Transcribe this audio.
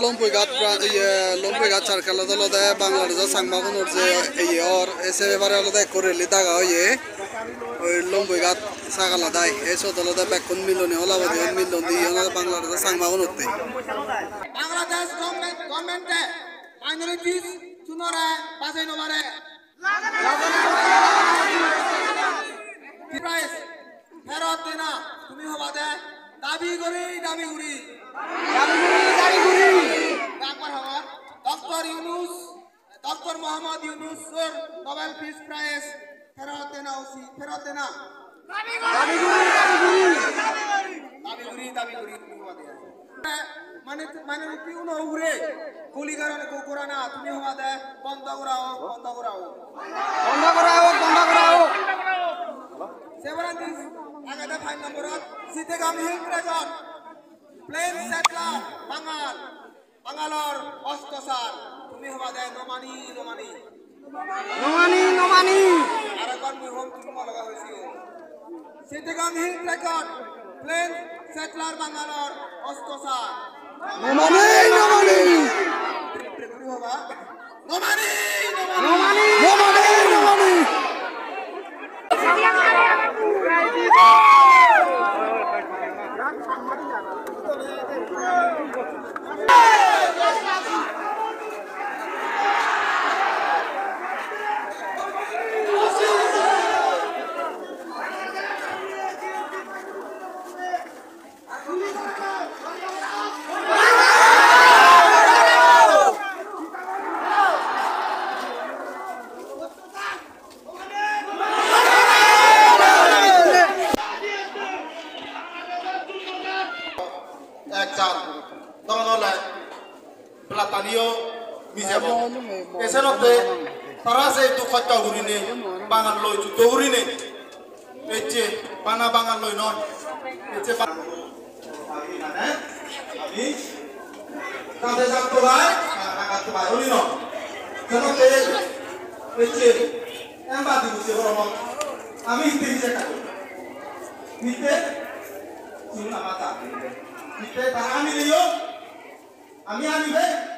লম্বই গাছ সার্কেল দলদে বাংলাদেশের সাংবাদিক হচ্ছে এই ওর এসে এবারে আলাদা করে লিদাগা হয়ে ওই লম্বই গাছ সাগালা দেয় এসে দলদে বেকুন মিলনে হলাবাদী মিলন দিয়ে বাংলাদেশের সাংবাদিক হতে বাংলাদেশ গভর্নমেন্টে মাইনরিটিস চুনরে বাজাই নমারে প্রাইস ফেরত দেনা তুমি হবা দে দাবি করি একবার হওয়া doctor Mohammad Yunus Nobel peace prize ফেরত দেনা দাবি করি তুমি হবা দে মাইনরিটি উড়ে গুলি কারণে কুকুরা না তুমি হবা দে বন্ধ করাও সেভেন্টিস আগাদা 5 নম্বরত সিটেগাম হিল ট্রেজন প্লেন সেটলার বাঙালর অস্ত্রসার তুমি হবা দে নমানি আর কোন মুহম তুমি লগা হইছি সিটেগাম হিল ট্রেজন প্লেন সেটলার বাঙালর অস্ত্রসার নমানি হবা Namami Platanio misebo. Esenote tarase tu kata urine bangan loy tu urine. Ece pana bangan loy non. Ece pan. Ini kade sabtu bay, kade bay urino. Esenote ece empat di musim orang. Ami istri cekak. Nite sini nama tak. Nite tangan ini yo. Ami ani be.